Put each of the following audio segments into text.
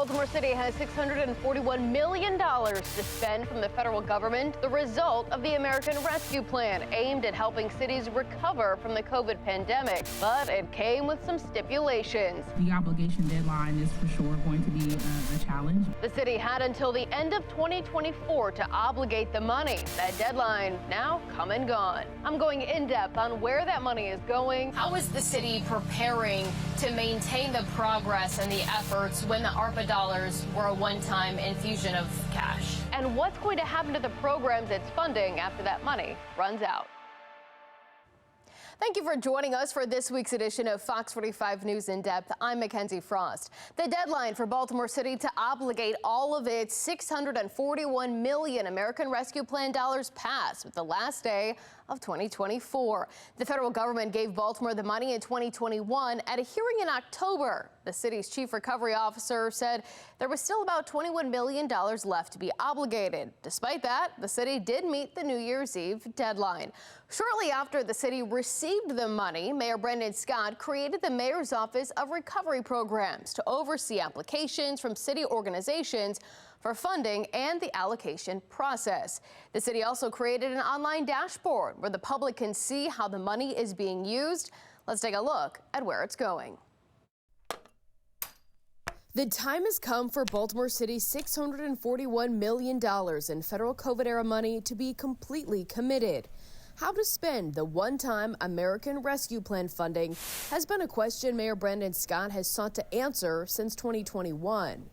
Baltimore City has $641 million to spend from the federal government, the result of the American Rescue Plan, aimed at helping cities recover from the COVID pandemic. But it came with some stipulations. The obligation deadline is for sure going to be a challenge. The city had until the end of 2024 to obligate the money. That deadline now come and gone. I'm going in depth on where that money is going. How is the city preparing to maintain the progress and the efforts when the ARPA dollars were a one-time infusion of cash? And what's going to happen to the programs it's funding after that money runs out? Thank you for joining us for this week's edition of Fox 45 News In Depth. I'm Mikenzie Frost. The deadline for Baltimore City to obligate all of its $641 million American Rescue Plan dollars passed with the last day of 2024. The federal government gave Baltimore the money in 2021 at a hearing in October. The city's chief recovery officer said there was still about $21 million left to be obligated. Despite that, the city did meet the New Year's Eve deadline. Shortly after the city received the money, Mayor Brandon Scott created the Mayor's Office of Recovery Programs to oversee applications from city organizations for funding and the allocation process. The city also created an online dashboard where the public can see how the money is being used. Let's take a look at where it's going. The time has come for Baltimore City's $641 million in federal COVID-era money to be completely committed. How to spend the one-time American Rescue Plan funding has been a question Mayor Brandon Scott has sought to answer since 2021.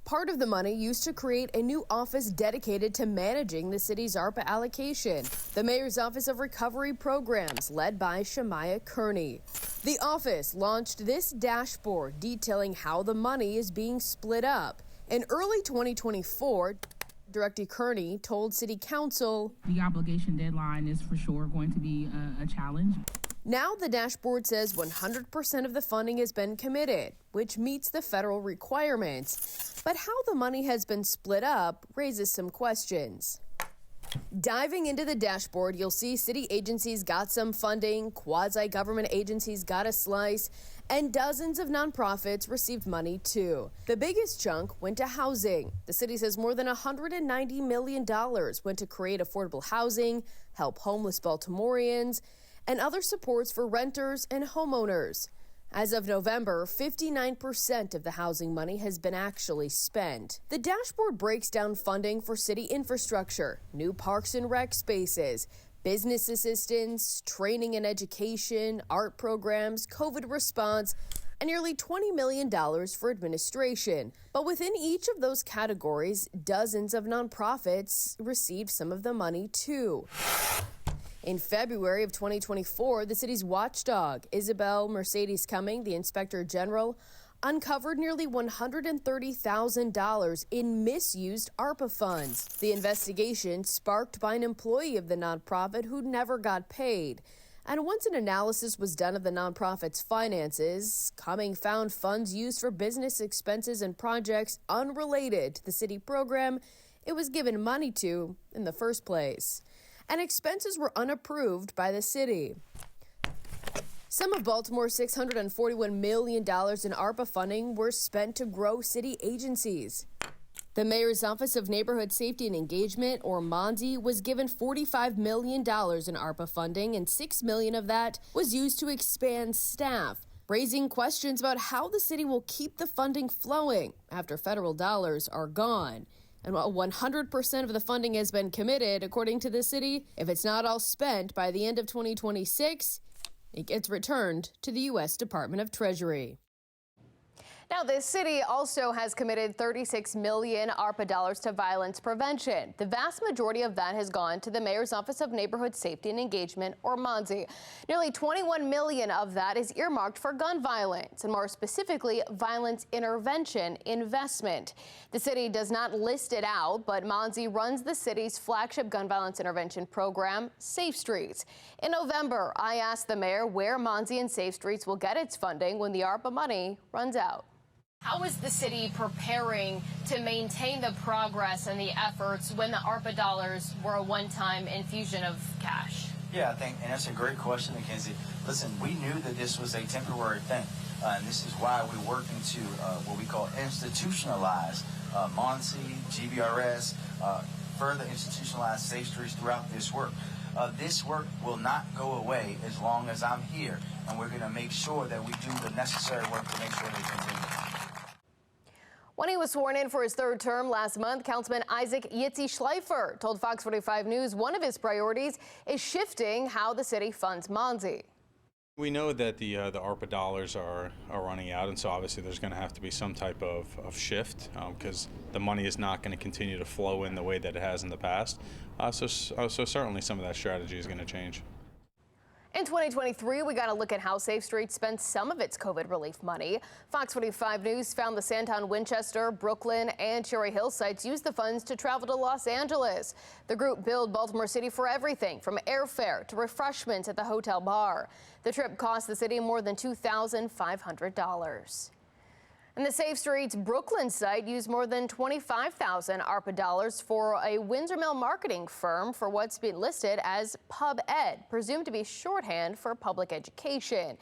Part of the money used to create a new office dedicated to managing the city's ARPA allocation, the Mayor's Office of Recovery Programs, led by Shemaiah Kearney. The office launched this dashboard detailing how the money is being split up. In early 2024, Director Kearney told City Council, the obligation deadline is for sure going to be a challenge. Now the dashboard says 100% of the funding has been committed, which meets the federal requirements. But how the money has been split up raises some questions. Diving into the dashboard, you'll see city agencies got some funding, quasi-government agencies got a slice, and dozens of nonprofits received money too. The biggest chunk went to housing. The city says more than $190 million went to create affordable housing, help homeless Baltimoreans, and other supports for renters and homeowners. As of November, 59% of the housing money has been actually spent. The dashboard breaks down funding for city infrastructure, new parks and rec spaces, business assistance, training and education, art programs, COVID response, and nearly $20 million for administration. But within each of those categories, dozens of nonprofits received some of the money too. In February of 2024, the city's watchdog, Isabel Mercedes Cumming, the inspector general, uncovered nearly $130,000 in misused ARPA funds. The investigation sparked by an employee of the nonprofit who never got paid. And once an analysis was done of the nonprofit's finances, Cumming found funds used for business expenses and projects unrelated to the city program it was given money to in the first place. And expenses were unapproved by the city. Some of Baltimore's $641 million in ARPA funding were spent to grow city agencies. The Mayor's Office of Neighborhood Safety and Engagement, or MONSE, was given $45 million in ARPA funding, and $6 million of that was used to expand staff, raising questions about how the city will keep the funding flowing after federal dollars are gone. And while 100% of the funding has been committed, according to the city, if it's not all spent by the end of 2026, it gets returned to the U.S. Department of Treasury. Now, the city also has committed $36 million ARPA dollars to violence prevention. The vast majority of that has gone to the Mayor's Office of Neighborhood Safety and Engagement, or MONSE. Nearly $21 million of that is earmarked for gun violence, and more specifically, violence intervention investment. The city does not list it out, but MONSE runs the city's flagship gun violence intervention program, Safe Streets. In November, I asked the mayor where MONSE and Safe Streets will get its funding when the ARPA money runs out. How is the city preparing to maintain the progress and the efforts when the ARPA dollars were a one-time infusion of cash? Yeah, I think, and that's a great question, Mikenzie. Listen, we knew that this was a temporary thing. And this is why we're working to what we call institutionalize MONSE, GBRS, further institutionalize safe streets throughout this work. This work will not go away as long as I'm here, and we're going to make sure that we do the necessary work to make sure they continue. When he was sworn in for his third term last month, Councilman Isaac Yitzi Schleifer told Fox 45 News one of his priorities is shifting how the city funds MONSE. We know that the ARPA dollars are running out, and so obviously there's going to have to be some type of shift because the money is not going to continue to flow in the way that it has in the past. So certainly some of that strategy is going to change. In 2023, we got to look at how Safe Streets spent some of its COVID relief money. Fox 45 News found the Sandtown, Winchester, Brooklyn, and Cherry Hill sites used the funds to travel to Los Angeles. The group billed Baltimore City for everything from airfare to refreshments at the hotel bar. The trip cost the city more than $2,500. And the Safe Streets Brooklyn site used more than $25,000 ARPA dollars for a Windsor Mill marketing firm for what's been listed as Pub Ed, presumed to be shorthand for public education.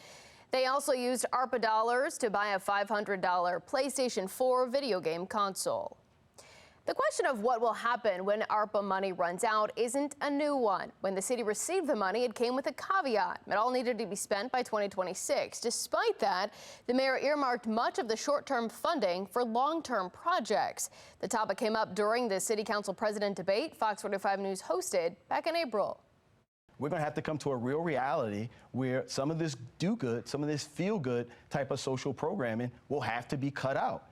They also used ARPA dollars to buy a $500 PlayStation 4 video game console. The question of what will happen when ARPA money runs out isn't a new one. When the city received the money, it came with a caveat. It all needed to be spent by 2026. Despite that, the mayor earmarked much of the short-term funding for long-term projects. The topic came up during the city council president debate Fox 45 News hosted back in April. We're going to have to come to a real reality where some of this do-good, some of this feel-good type of social programming will have to be cut out.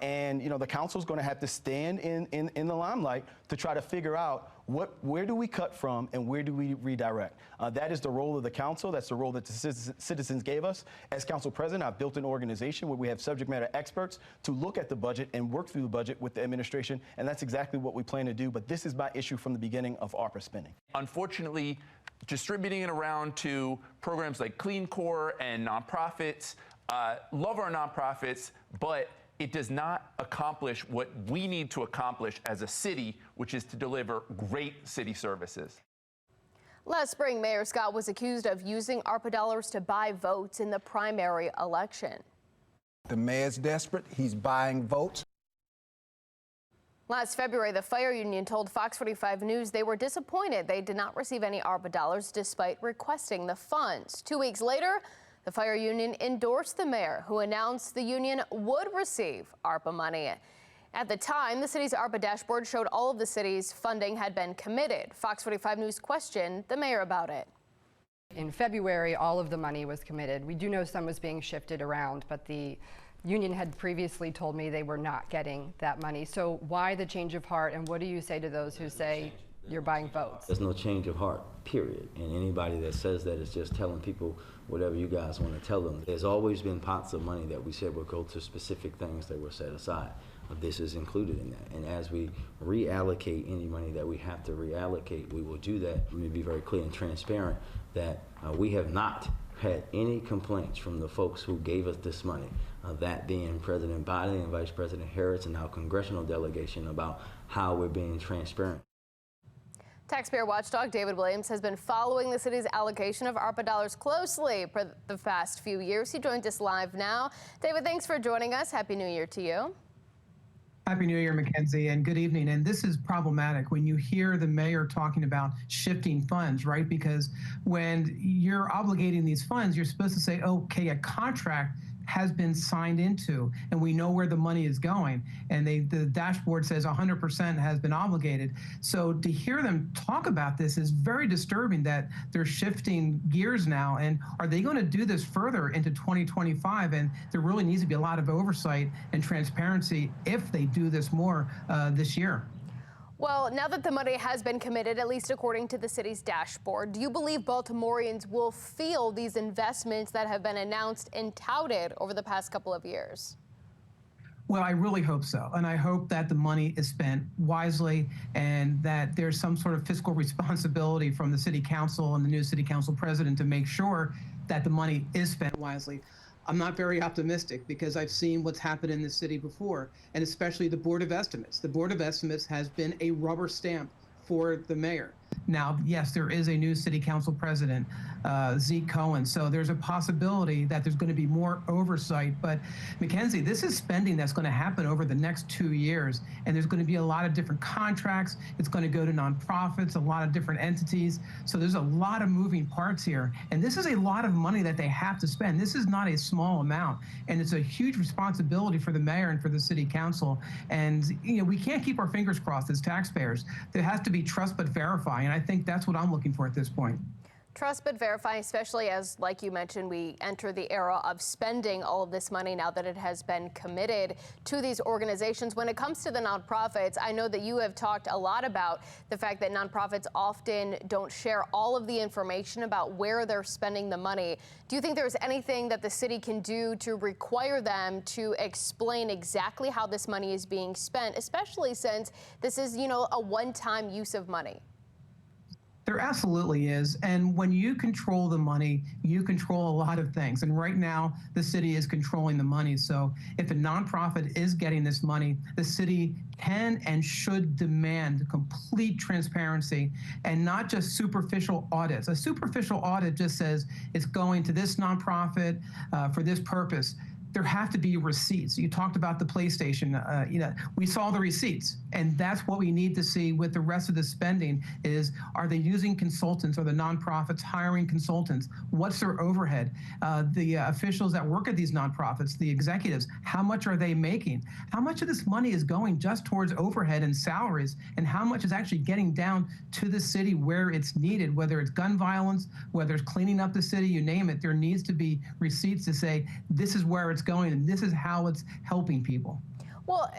And, you know, the council is going to have to stand in the limelight to try to figure out where do we cut from and where do we redirect. That is the role of the council. That's the role that the citizens gave us. As council president, I've built an organization where we have subject matter experts to look at the budget and work through the budget with the administration, and that's exactly what we plan to do. But this is my issue from the beginning of ARPA spending. Unfortunately, distributing it around to programs like Clean Core and nonprofits, love our nonprofits, but it does not accomplish what we need to accomplish as a city, which is to deliver great city services. Last spring, Mayor Scott was accused of using ARPA dollars to buy votes in the primary election. The mayor's desperate. He's buying votes. Last February, the fire union told Fox 45 News they were disappointed they did not receive any ARPA dollars despite requesting the funds. 2 weeks later, the fire union endorsed the mayor, who announced the union would receive ARPA money. At the time, the city's ARPA dashboard showed all of the city's funding had been committed. Fox 45 News questioned the mayor about it. In February, all of the money was committed. We do know some was being shifted around, but the union had previously told me they were not getting that money. So why the change of heart, and what do you say to those who say you're buying votes? There's no change of heart, period. And anybody that says that is just telling people whatever you guys want to tell them. There's always been pots of money that we said would go to specific things that were set aside. This is included in that. And as we reallocate any money that we have to reallocate, we will do that. Let me be very clear and transparent that we have not had any complaints from the folks who gave us this money, that being President Biden and Vice President Harris and our congressional delegation, about how we're being transparent. Taxpayer watchdog David Williams has been following the city's allocation of ARPA dollars closely for the past few years. He joins us live now. David, thanks for joining us. Happy New Year to you. Happy New Year, Mikenzie, and good evening. And this is problematic when you hear the mayor talking about shifting funds, right? Because when you're obligating these funds, you're supposed to say, okay, a contract has been signed into, and we know where the money is going. And the dashboard says 100% has been obligated. So to hear them talk about this is very disturbing that they're shifting gears now. And are they going to do this further into 2025? And there really needs to be a lot of oversight and transparency if they do this more this year. Well, now that the money has been committed, at least according to the city's dashboard, do you believe Baltimoreans will feel these investments that have been announced and touted over the past couple of years? Well, I really hope so. And I hope that the money is spent wisely and that there's some sort of fiscal responsibility from the city council and the new city council president to make sure that the money is spent wisely. I'm not very optimistic because I've seen what's happened in the city before, and especially the Board of Estimates. The Board of Estimates has been a rubber stamp for the mayor. Now, yes, there is a new city council president, Zeke Cohen, so there's a possibility that there's going to be more oversight. But Mikenzie, this is spending that's going to happen over the next 2 years, and there's going to be a lot of different contracts. It's going to go to nonprofits, a lot of different entities. So there's a lot of moving parts here, and this is a lot of money that they have to spend. This is not a small amount, and it's a huge responsibility for the mayor and for the city council. And we can't keep our fingers crossed as taxpayers. There has to be trust but verify, and I think that's what I'm looking for at this point. Trust but verify, especially as, like you mentioned, we enter the era of spending all of this money now that it has been committed to these organizations. When it comes to the nonprofits, I know that you have talked a lot about the fact that nonprofits often don't share all of the information about where they're spending the money. Do you think there's anything that the city can do to require them to explain exactly how this money is being spent, especially since this is, a one-time use of money? There absolutely is. And when you control the money, you control a lot of things. And right now, the city is controlling the money. So if a nonprofit is getting this money, the city can and should demand complete transparency and not just superficial audits. A superficial audit just says it's going to this nonprofit for this purpose. There have to be receipts. You talked about the PlayStation. We saw the receipts, and that's what we need to see with the rest of the spending is, are they using consultants? Are the nonprofits hiring consultants? What's their overhead? The officials that work at these nonprofits, the executives, how much are they making? How much of this money is going just towards overhead and salaries, and how much is actually getting down to the city where it's needed, whether it's gun violence, whether it's cleaning up the city, you name it. There needs to be receipts to say, this is where it's going, and this is how it's helping people. Well,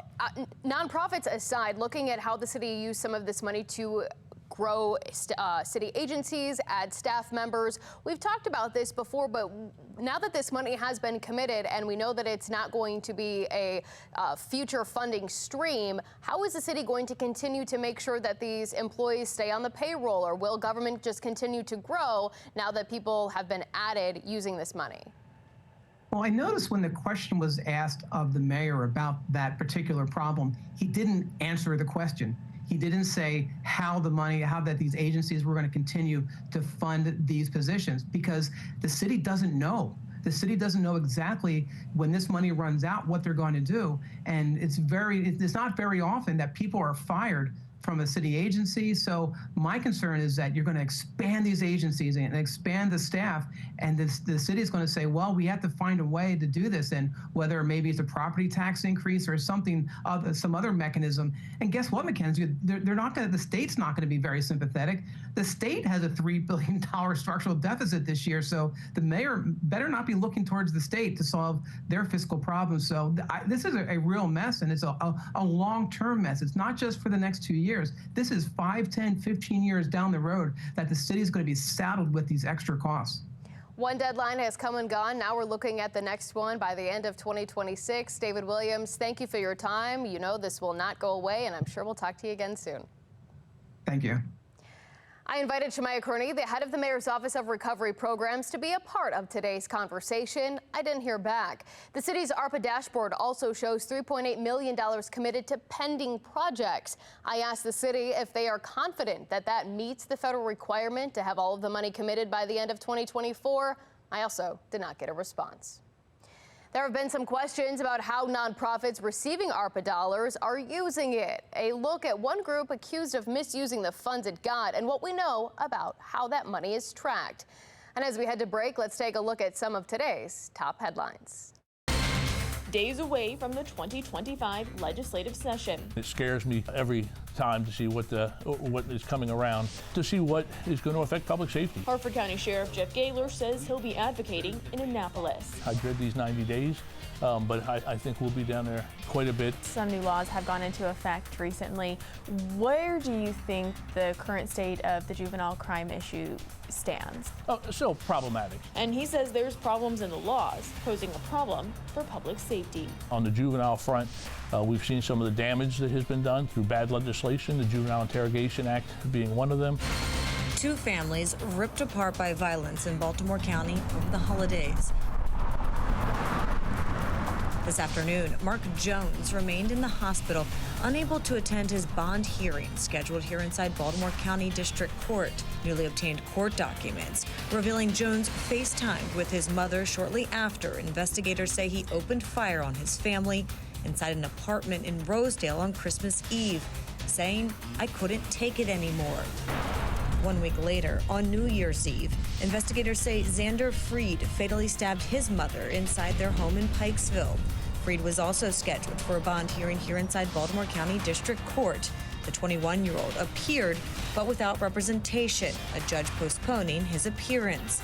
nonprofits aside, looking at how the city used some of this money to grow city agencies, add staff members. We've talked about this before, but now that this money has been committed and we know that it's not going to be a future funding stream, how is the city going to continue to make sure that these employees stay on the payroll, or will government just continue to grow now that people have been added using this money? Well, I noticed when the question was asked of the mayor about that particular problem, he didn't answer the question. He didn't say how that these agencies were going to continue to fund these positions, because the city doesn't know. The city doesn't know exactly when this money runs out what they're going to do. And it's not very often that people are fired from a city agency. So my concern is that you're going to expand these agencies and expand the staff, and the city is going to say, well, we have to find a way to do this, and whether maybe it's a property tax increase or something, some other mechanism. And guess what, Mikenzie? The state's not going to be very sympathetic. The state has a $3 billion structural deficit this year, so the mayor better not be looking towards the state to solve their fiscal problems. So this is a real mess, and it's a long-term mess. It's not just for the next 2 years. This is 5, 10, 15 years down the road that the city is going to be saddled with these extra costs. One deadline has come and gone. Now we're looking at the next one by the end of 2026. David Williams, thank you for your time. You know this will not go away, and I'm sure we'll talk to you again soon. Thank you. I invited Shemaya Kearney, the head of the Mayor's Office of Recovery Programs, to be a part of today's conversation. I didn't hear back. The city's ARPA dashboard also shows $3.8 million committed to pending projects. I asked the city if they are confident that that meets the federal requirement to have all of the money committed by the end of 2024. I also did not get a response. There have been some questions about how nonprofits receiving ARPA dollars are using it. A look at one group accused of misusing the funds it got and what we know about how that money is tracked. And as we head to break, let's take a look at some of today's top headlines. Days away from the 2025 legislative session. It scares me every time to see what is coming around, to see what is going to affect public safety. Harford County Sheriff Jeff Gaylor says he'll be advocating in Annapolis. I dread these 90 days, but I think we'll be down there quite a bit. Some new laws have gone into effect recently. Where do you think the current state of the juvenile crime issue stands? Oh, so problematic. And he says there's problems in the laws, posing a problem for public safety. On the juvenile front, we've seen some of the damage that has been done through bad legislation, the Juvenile Interrogation Act being one of them. Two families ripped apart by violence in Baltimore County over the holidays. This afternoon, Mark Jones remained in the hospital, unable to attend his bond hearing scheduled here inside Baltimore County District Court. Newly obtained court documents revealing Jones FaceTimed with his mother shortly after investigators say he opened fire on his family inside an apartment in Rosedale on Christmas Eve, saying, "I couldn't take it anymore." 1 week later, on New Year's Eve, investigators say Xander Freed fatally stabbed his mother inside their home in Pikesville. Freed was also scheduled for a bond hearing here inside Baltimore County District Court. The 21-year-old appeared, but without representation, a judge postponing his appearance.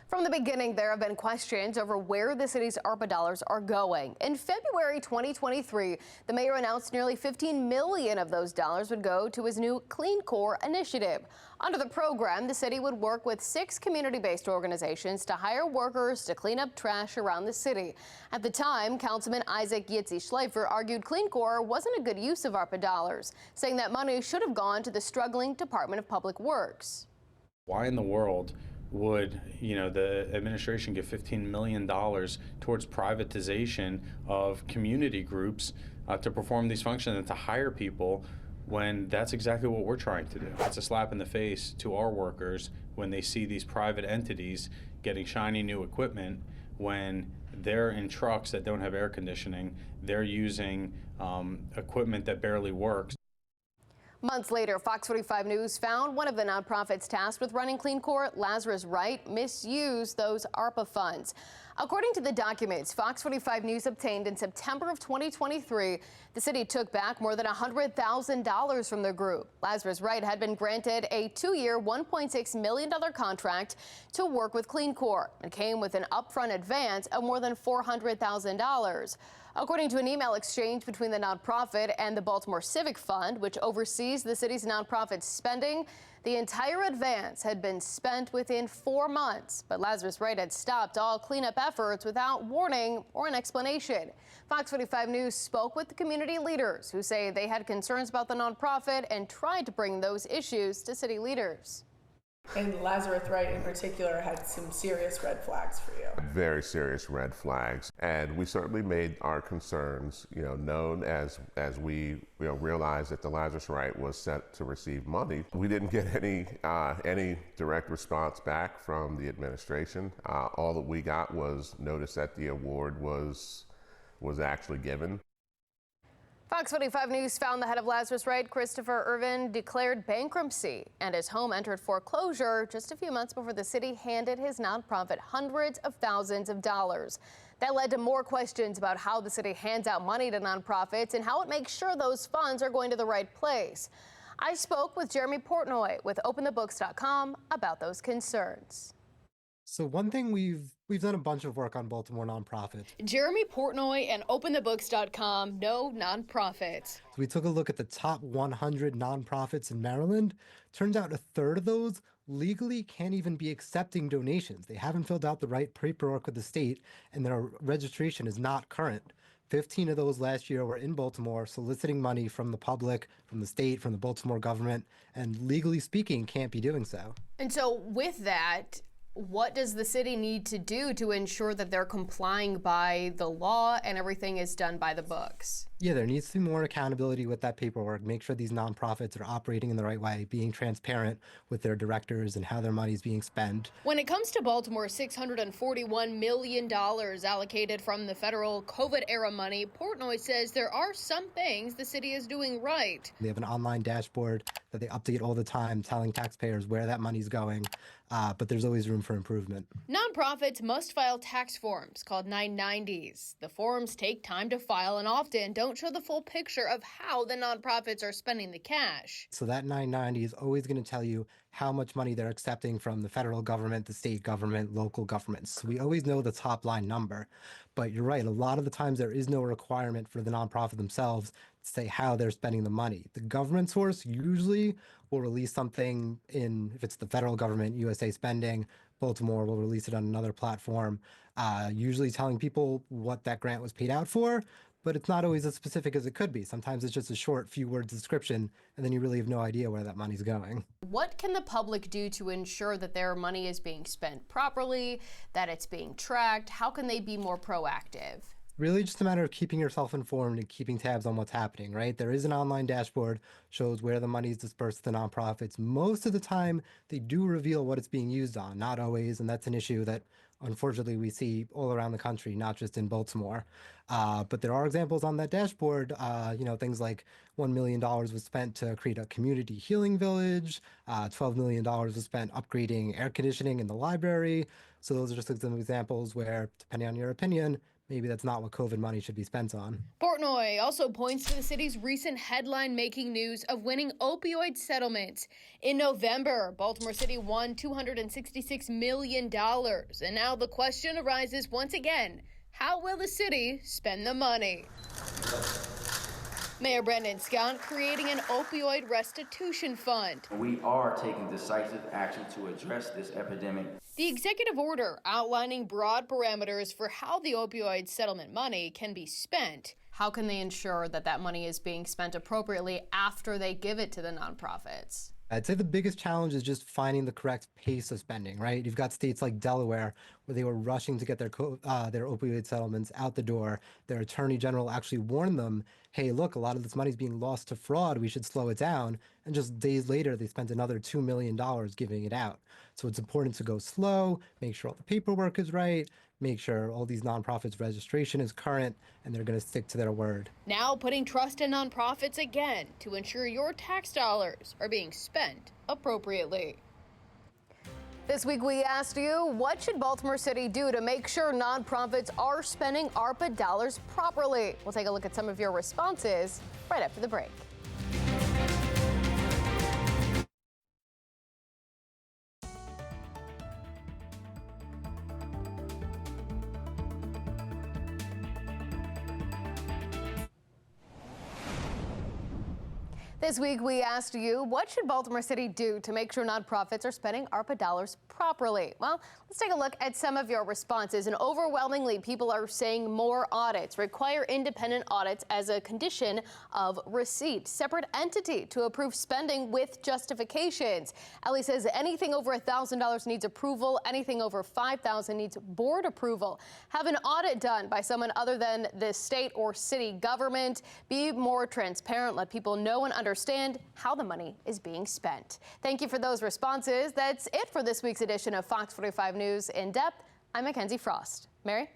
From the beginning, there have been questions over where the city's ARPA dollars are going. In February 2023, the mayor announced nearly $15 million of those dollars would go to his new Clean Core initiative. Under the program, the city would work with 6 community-based organizations to hire workers to clean up trash around the city. At the time, Councilman Isaac Yitzi Schleifer argued Clean Core wasn't a good use of ARPA dollars, saying that money should have gone to the struggling Department of Public Works. Why in the world would the administration give $15 million towards privatization of community groups to perform these functions and to hire people when that's exactly what we're trying to do? It's a slap in the face to our workers when they see these private entities getting shiny new equipment when they're in trucks that don't have air conditioning. They're using equipment that barely works. Months later, FOX45 News found one of the nonprofits tasked with running Clean Core, Lazarus Wright, misused those ARPA funds. According to the documents FOX45 News obtained in September of 2023, the city took back more than $100,000 from the group. Lazarus Wright had been granted a 2-year, $1.6 million contract to work with Clean Core and came with an upfront advance of more than $400,000. According to an email exchange between the nonprofit and the Baltimore Civic Fund, which oversees the city's nonprofit spending, the entire advance had been spent within 4 months, but Lazarus Wright had stopped all cleanup efforts without warning or an explanation. FOX45 News spoke with the community leaders who say they had concerns about the nonprofit and tried to bring those issues to city leaders. And Lazarus Wright in particular had some serious red flags for you. Very serious red flags. And we certainly made our concerns, known as we realized that the Lazarus Wright was set to receive money. We didn't get any direct response back from the administration. All that we got was notice that the award was actually given. FOX45 News found the head of Lazarus Wright, Christopher Irvin, declared bankruptcy, and his home entered foreclosure just a few months before the city handed his nonprofit hundreds of thousands of dollars. That led to more questions about how the city hands out money to nonprofits and how it makes sure those funds are going to the right place. I spoke with Jeremy Portnoy with OpenTheBooks.com about those concerns. So one thing we've done a bunch of work on Baltimore nonprofits. Jeremy Portnoy and OpenTheBooks.com know nonprofits. So we took a look at the top 100 nonprofits in Maryland. Turns out a third of those legally can't even be accepting donations. They haven't filled out the right paperwork with the state, and their registration is not current. 15 of those last year were in Baltimore soliciting money from the public, from the state, from the Baltimore government, and legally speaking can't be doing so. And so with that, what does the city need to do to ensure that they're complying by the law and everything is done by the books? Yeah, there needs to be more accountability with that paperwork. Make sure these nonprofits are operating in the right way, being transparent with their directors and how their money is being spent. When it comes to Baltimore, $641 million allocated from the federal COVID-era money, Portnoy says there are some things the city is doing right. They have an online dashboard that they update all the time, telling taxpayers where that money's going, but there's always room for improvement. Nonprofits must file tax forms called 990s. The forms take time to file and often don't show the full picture of how the nonprofits are spending the cash. So that 990 is always going to tell you how much money they're accepting from the federal government, the state government, local governments. So we always know the top line number. But you're right, a lot of the times there is no requirement for the nonprofit themselves to say how they're spending the money. The government source usually will release something if it's the federal government, USA Spending, Baltimore will release it on another platform, usually telling people what that grant was paid out for. but it's not always as specific as it could be. Sometimes it's just a short few words description, and then you really have no idea where that money's going. What can the public do to ensure that their money is being spent properly, that it's being tracked? How can they be more proactive? Really just a matter of keeping yourself informed and keeping tabs on what's happening, right? There is an online dashboard, shows where the money is dispersed to nonprofits. Most of the time, they do reveal what it's being used on, not always, and that's an issue that unfortunately we see all around the country, not just in Baltimore. But there are examples on that dashboard, things like $1 million was spent to create a community healing village, $12 million was spent upgrading air conditioning in the library. So those are just some examples where, depending on your opinion, maybe that's not what COVID money should be spent on. Portnoy also points to the city's recent headline-making news of winning opioid settlements. In November, Baltimore City won $266 million. And now the question arises once again, how will the city spend the money? Mayor Brendan Scott creating an opioid restitution fund. We are taking decisive action to address this epidemic. The executive order outlining broad parameters for how the opioid settlement money can be spent. How can they ensure that that money is being spent appropriately after they give it to the nonprofits? I'd say the biggest challenge is just finding the correct pace of spending, right? You've got states like Delaware where they were rushing to get their opioid settlements out the door. Their attorney general actually warned them, hey, look, a lot of this money is being lost to fraud. We should slow it down. And just days later, they spent another $2 million giving it out. So it's important to go slow, make sure all the paperwork is right, make sure all these nonprofits' registration is current, and they're going to stick to their word. Now putting trust in nonprofits again to ensure your tax dollars are being spent appropriately. This week we asked you, what should Baltimore City do to make sure nonprofits are spending ARPA dollars properly? We'll take a look at some of your responses right after the break. This week, we asked you, what should Baltimore City do to make sure nonprofits are spending ARPA dollars properly? Well, let's take a look at some of your responses. And overwhelmingly, people are saying more audits, require independent audits as a condition of receipt, separate entity to approve spending with justifications. Ellie says anything over $1,000 needs approval, anything over $5,000 needs board approval. Have an audit done by someone other than the state or city government. Be more transparent, let people know and understand how the money is being spent. Thank you for those responses. That's it for this week's edition of Fox 45 News In Depth. I'm Mikenzie Frost. Mary?